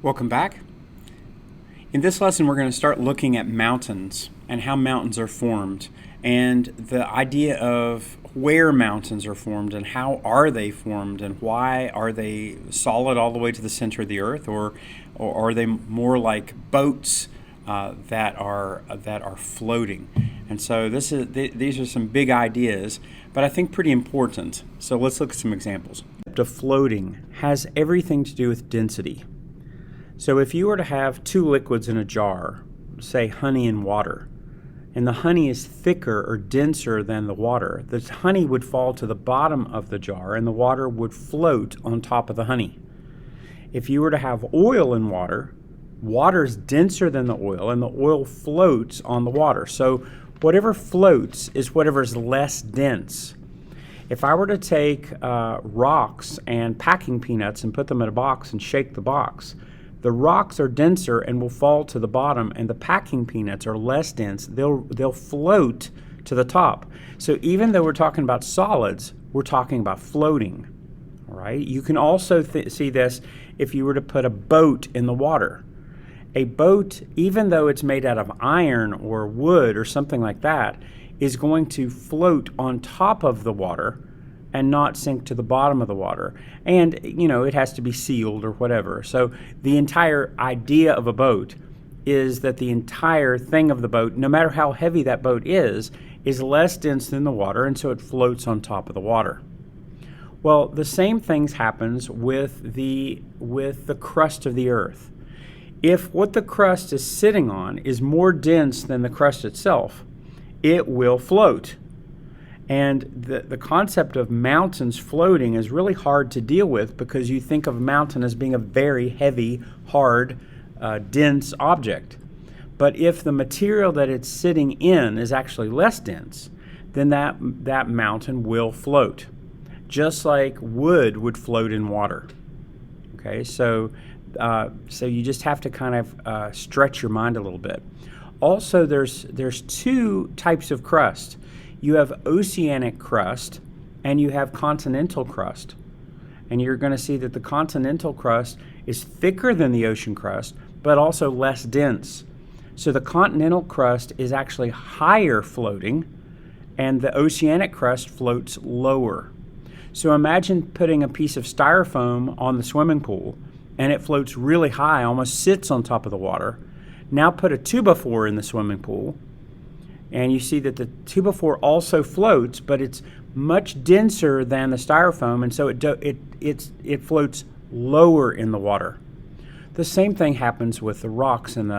Welcome back. In this lesson, we're going to start looking at mountains and how mountains are formed, and the idea of where mountains are formed and how are they formed and why are they solid all the way to the center of the earth, or are they more like boats that are floating? And so these are some big ideas, but I think pretty important. So let's look at some examples. The floating has everything to do with density. So if you were to have two liquids in a jar, say honey and water, and the honey is thicker or denser than the water, the honey would fall to the bottom of the jar and the water would float on top of the honey. If you were to have oil and water, water's denser than the oil and the oil floats on the water. So whatever floats is whatever's less dense. If I were to take rocks and packing peanuts and put them in a box and shake the box, the rocks are denser and will fall to the bottom, and the packing peanuts are less dense. They'll float to the top. So even though we're talking about solids, we're talking about floating. All right. You can also see this if you were to put a boat in the water. A boat, even though it's made out of iron or wood or something like that, is going to float on top of the water and not sink to the bottom of the water. And, it has to be sealed or whatever. So the entire idea of a boat is that the entire thing of the boat, no matter how heavy that boat is less dense than the water, and so it floats on top of the water. Well, the same things happens with the crust of the earth. If what the crust is sitting on is more dense than the crust itself, it will float. And the concept of mountains floating is really hard to deal with because you think of a mountain as being a very heavy, hard, dense object. But if the material that it's sitting in is actually less dense, then that mountain will float, just like wood would float in water. Okay, so you just have to kind of stretch your mind a little bit. Also, there's two types of crust. You have oceanic crust and you have continental crust. And you're going to see that the continental crust is thicker than the ocean crust, but also less dense. So the continental crust is actually higher floating, and the oceanic crust floats lower. So imagine putting a piece of styrofoam on the swimming pool, and it floats really high, almost sits on top of the water. Now put a 2x4 in the swimming pool, and you see that the 2x4 also floats, but it's much denser than the styrofoam, and so it floats lower in the water. The same thing happens with the rocks and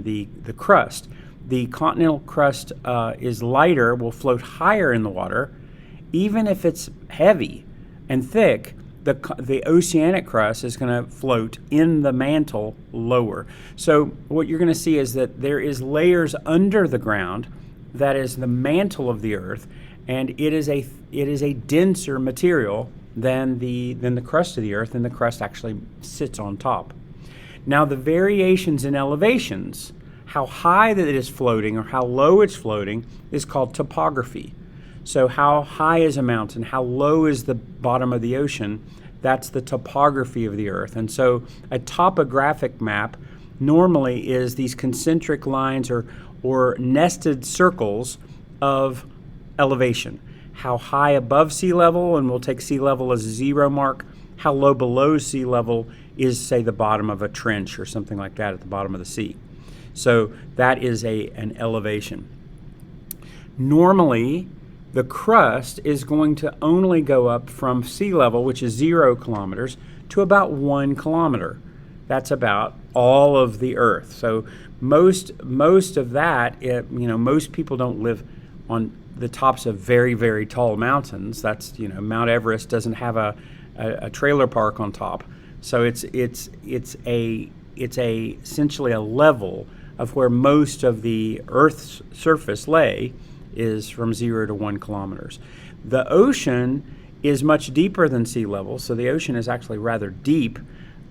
the crust. The continental crust is lighter, will float higher in the water. Even if it's heavy and thick, the oceanic crust is going to float in the mantle lower. So what you're going to see is that there is layers under the ground that is the mantle of the earth, and it is a denser material than the crust of the earth, and the crust actually sits on top. Now the variations in elevations, how high that it is floating or how low it's floating, is called topography. So how high is a mountain, how low is the bottom of the ocean, that's the topography of the earth. And so a topographic map normally is these concentric lines or nested circles of elevation. How high above sea level, and we'll take sea level as a 0 mark. How low below sea level is, say, the bottom of a trench or something like that at the bottom of the sea. So that is an elevation. Normally, the crust is going to only go up from sea level, which is 0 kilometers, to about 1 kilometer. That's about all of the earth. So most of that, most people don't live on the tops of very, very tall mountains. That's, Mount Everest doesn't have a trailer park on top. So it's essentially a level of where most of the Earth's surface lay is from 0 to 1 kilometers. The ocean is much deeper than sea level, so the ocean is actually rather deep.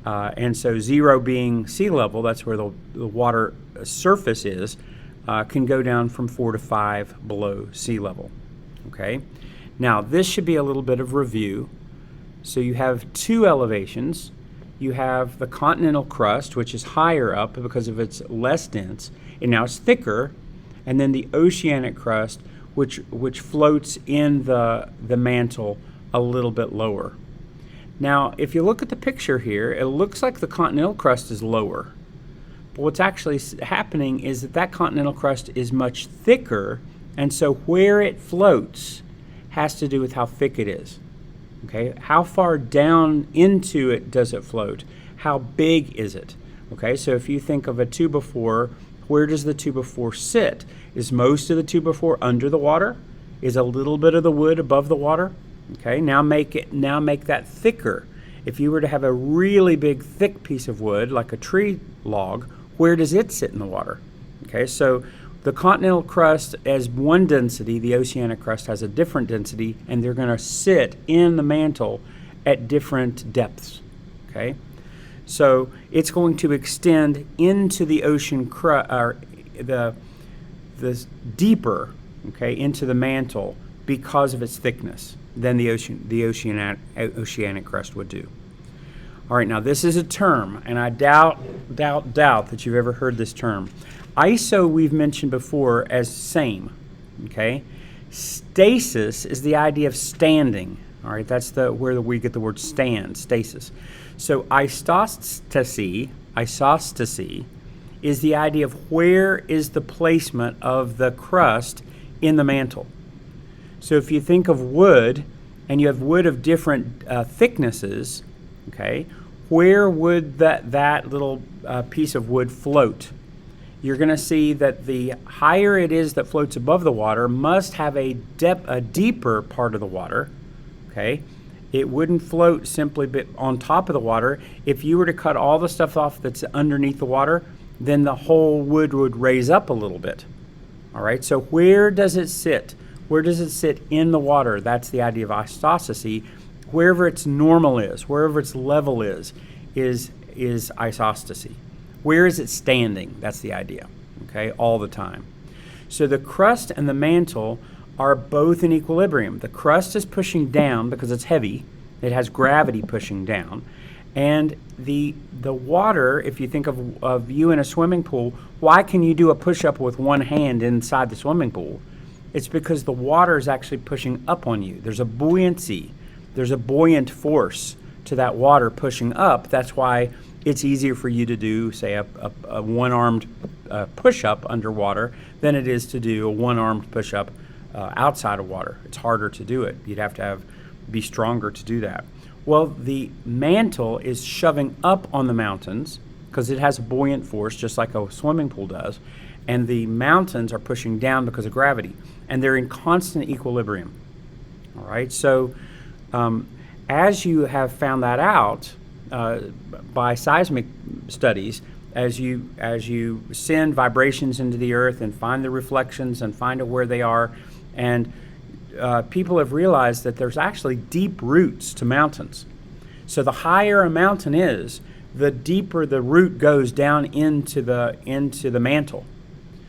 And so 0 being sea level, that's where the water surface is, can go down from 4 to 5 below sea level. Okay. Now this should be a little bit of review. So you have two elevations. you have the continental crust, which is higher up because of its less dense, and now it's thicker, and then the oceanic crust, which floats in the mantle a little bit lower. Now, if you look at the picture here, it looks like the continental crust is lower. But what's actually happening is that continental crust is much thicker, and so where it floats has to do with how thick it is. Okay, how far down into it does it float? How big is it? Okay, so if you think of a 2x4, where does the 2x4 sit? Is most of the 2x4 under the water? Is a little bit of the wood above the water? Okay, now make that thicker. If you were to have a really big thick piece of wood like a tree log, where does it sit in the water? Okay, so the continental crust has one density, the oceanic crust has a different density, and they're going to sit in the mantle at different depths. Okay, so it's going to extend into the ocean or the deeper, okay, into the mantle because of its thickness than the oceanic crust would do. All right, now this is a term, and I doubt that you've ever heard this term. ISO we've mentioned before as same, okay? Stasis is the idea of standing, all right? That's where we get the word stand, stasis. So isostasy is the idea of where is the placement of the crust in the mantle. So if you think of wood, and you have wood of different thicknesses, okay, where would that little piece of wood float? You're going to see that the higher it is that floats above the water must have a deeper part of the water, okay? It wouldn't float simply on top of the water. If you were to cut all the stuff off that's underneath the water, then the whole wood would raise up a little bit, all right? So where does it sit? Where does it sit in the water? That's the idea of isostasy. Wherever its normal is, wherever its level is isostasy. Where is it standing? That's the idea, okay, all the time. So the crust and the mantle are both in equilibrium. The crust is pushing down because it's heavy. It has gravity pushing down. And the water, if you think of you in a swimming pool, why can you do a push-up with one hand inside the swimming pool? It's because the water is actually pushing up on you. There's a buoyancy. There's a buoyant force to that water pushing up. That's why it's easier for you to do, say, a one-armed push-up underwater than it is to do a one-armed push-up outside of water. It's harder to do it. You'd have to be stronger to do that. Well, the mantle is shoving up on the mountains because it has a buoyant force just like a swimming pool does, and the mountains are pushing down because of gravity, and they're in constant equilibrium. All right, so as you have found that out by seismic studies, as you send vibrations into the earth and find the reflections and find out where they are, and people have realized that there's actually deep roots to mountains. So the higher a mountain is, the deeper the root goes down into the mantle.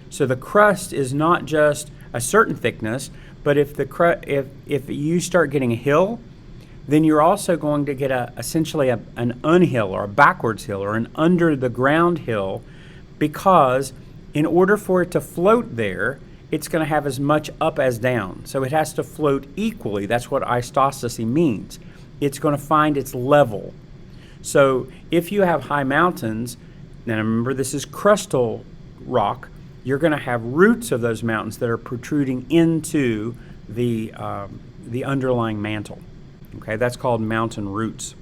So the crust is not just a certain thickness, but if you start getting a hill, then you're also going to get essentially an unhill or a backwards hill or an under the ground hill, because in order for it to float there, it's going to have as much up as down. So it has to float equally. That's what isostasy means. It's going to find its level. So if you have high mountains, now remember this is crustal rock, you're going to have roots of those mountains that are protruding into the underlying mantle. Okay, that's called mountain roots.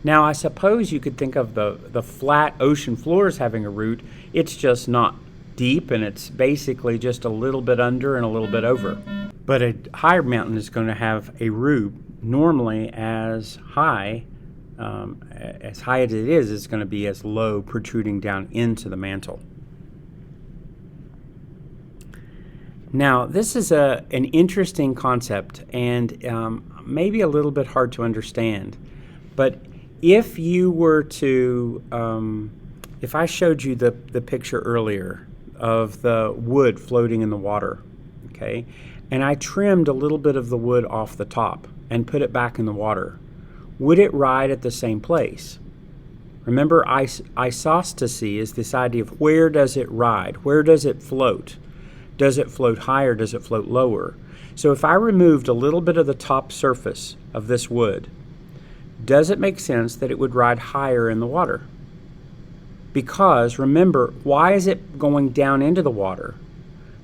Now, I suppose you could think of the flat ocean floor as having a root. It's just not deep, and it's basically just a little bit under and a little bit over. But a higher mountain is going to have a root normally as high as it is, it's going to be as low, protruding down into the mantle. Now, this is an interesting concept and maybe a little bit hard to understand. But if you were to, if I showed you the picture earlier of the wood floating in the water, okay, and I trimmed a little bit of the wood off the top and put it back in the water, would it ride at the same place? Remember, isostasy is this idea of where does it ride? Where does it float? Does it float higher? Does it float lower? So if I removed a little bit of the top surface of this wood, does it make sense that it would ride higher in the water? Because remember, why is it going down into the water?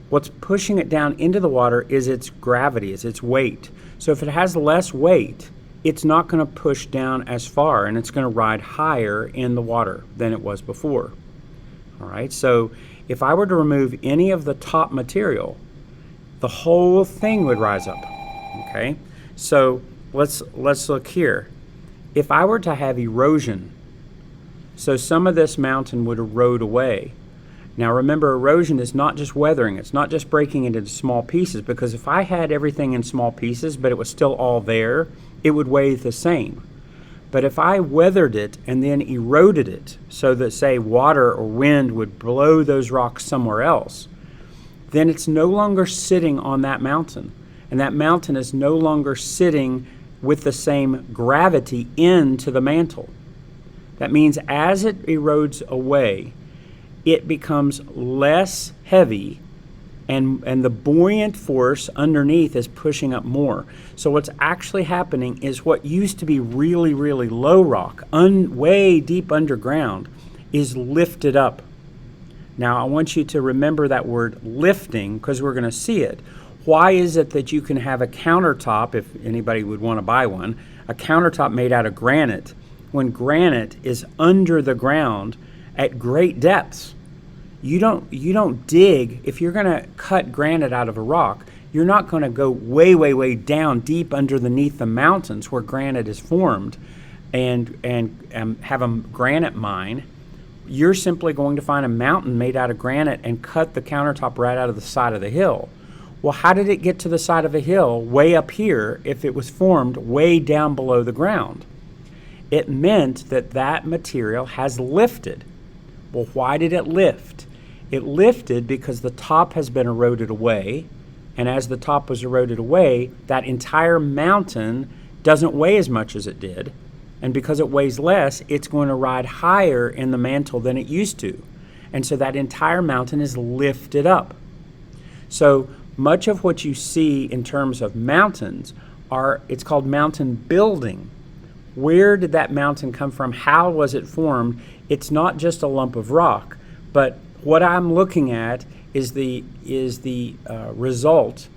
What's pushing it down into the water is its gravity, is its weight. So if it has less weight, it's not going to push down as far, and it's going to ride higher in the water than it was before. All right, so if I were to remove any of the top material, the whole thing would rise up. Okay, so let's look here. If I were to have erosion, so some of this mountain would erode away. Now remember, erosion is not just weathering, it's not just breaking it into small pieces, because if I had everything in small pieces but it was still all there, it would weigh the same. But if I weathered it and then eroded it so that, say, water or wind would blow those rocks somewhere else, then it's no longer sitting on that mountain. And that mountain is no longer sitting with the same gravity into the mantle. That means as it erodes away, it becomes less heavy, and the buoyant force underneath is pushing up more. So what's actually happening is what used to be really, really low rock, way deep underground, is lifted up. Now I want you to remember that word lifting, because we're going to see it. Why is it that you can have a countertop, if anybody would want to buy one, a countertop made out of granite, when granite is under the ground at great depths? You don't dig. If you're going to cut granite out of a rock, you're not going to go way, way, way down deep underneath the mountains where granite is formed and have a granite mine. You're simply going to find a mountain made out of granite and cut the countertop right out of the side of the hill. Well, how did it get to the side of a hill way up here if it was formed way down below the ground? It meant that that material has lifted. Well, why did it lift? It lifted because the top has been eroded away, and as the top was eroded away, that entire mountain doesn't weigh as much as it did, and because it weighs less, it's going to ride higher in the mantle than it used to, and so that entire mountain is lifted up. So much of what you see in terms of mountains it's called mountain building. Where did that mountain come from? How was it formed? It's not just a lump of rock, but what I'm looking at is the result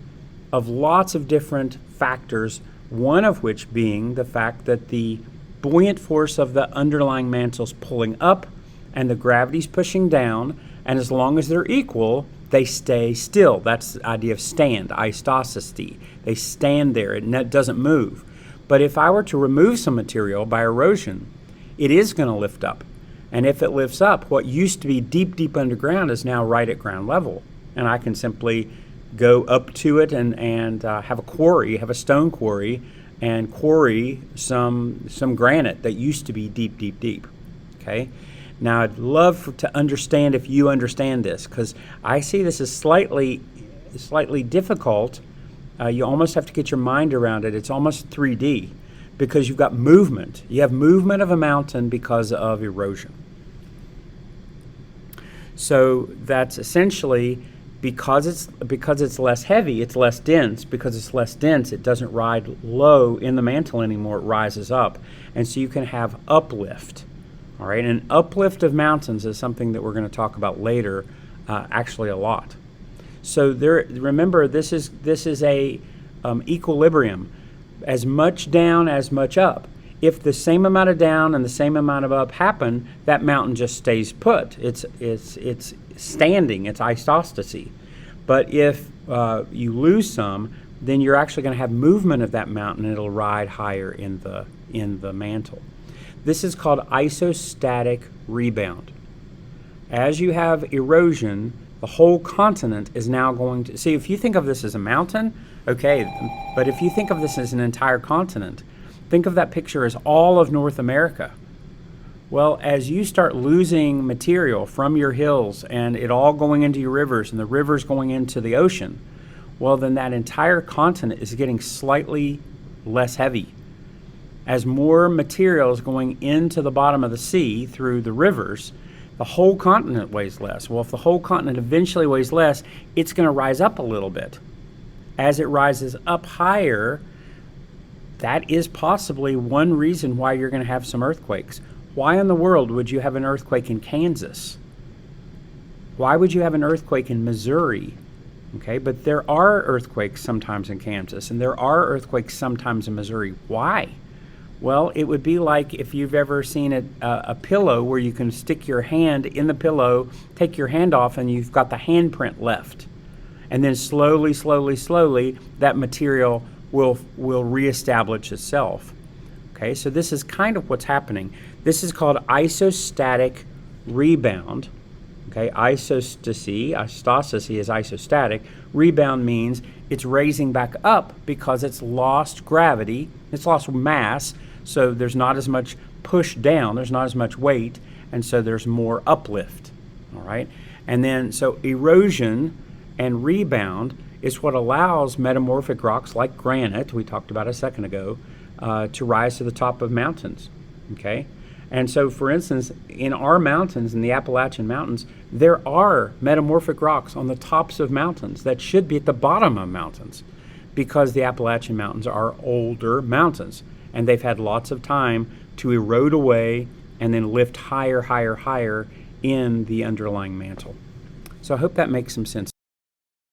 of lots of different factors, one of which being the fact that the buoyant force of the underlying mantle's pulling up and the gravity's pushing down, and as long as they're equal, they stay still. That's the idea of stand, isostasy. They stand there, it doesn't move. But if I were to remove some material by erosion, it is going to lift up. And if it lifts up, what used to be deep, deep underground is now right at ground level. And I can simply go up to it and have a stone quarry, and quarry some granite that used to be deep, deep, deep. Okay? Now, I'd love to understand if you understand this, because I see this as slightly difficult. You almost have to get your mind around it. It's almost 3D. Because you've got movement. You have movement of a mountain because of erosion. So that's essentially because it's less heavy, it's less dense. Because it's less dense, it doesn't ride low in the mantle anymore, it rises up. And so you can have uplift. All right, and uplift of mountains is something that we're going to talk about later, actually a lot. So remember, this is a equilibrium. As much down, as much up. If the same amount of down and the same amount of up happen, that mountain just stays put. It's standing. It's isostasy. But if you lose some, then you're actually going to have movement of that mountain. It'll ride higher in the mantle. This is called isostatic rebound. As you have erosion, the whole continent is now going to see. If you think of this as a mountain. Okay, but if you think of this as an entire continent, think of that picture as all of North America. Well, as you start losing material from your hills and it all going into your rivers and the rivers going into the ocean, well, then that entire continent is getting slightly less heavy. As more material is going into the bottom of the sea through the rivers, the whole continent weighs less. Well, if the whole continent eventually weighs less, it's going to rise up a little bit. As it rises up higher, that is possibly one reason why you're going to have some earthquakes. Why in the world would you have an earthquake in Kansas? Why would you have an earthquake in Missouri? Okay, but there are earthquakes sometimes in Kansas, and there are earthquakes sometimes in Missouri. Why? Well, it would be like if you've ever seen a pillow where you can stick your hand in the pillow, take your hand off, and you've got the handprint left. And then slowly, that material will reestablish itself. Okay, so this is kind of what's happening. This is called isostatic rebound. Okay, stasis is isostatic. Rebound means it's raising back up because it's lost gravity, it's lost mass, so there's not as much push down, there's not as much weight, and so there's more uplift. All right, and then so erosion and rebound is what allows metamorphic rocks like granite, we talked about a second ago, to rise to the top of mountains. Okay. And so, for instance, in our mountains, in the Appalachian Mountains, there are metamorphic rocks on the tops of mountains that should be at the bottom of mountains because the Appalachian Mountains are older mountains, and they've had lots of time to erode away and then lift higher in the underlying mantle. So I hope that makes some sense.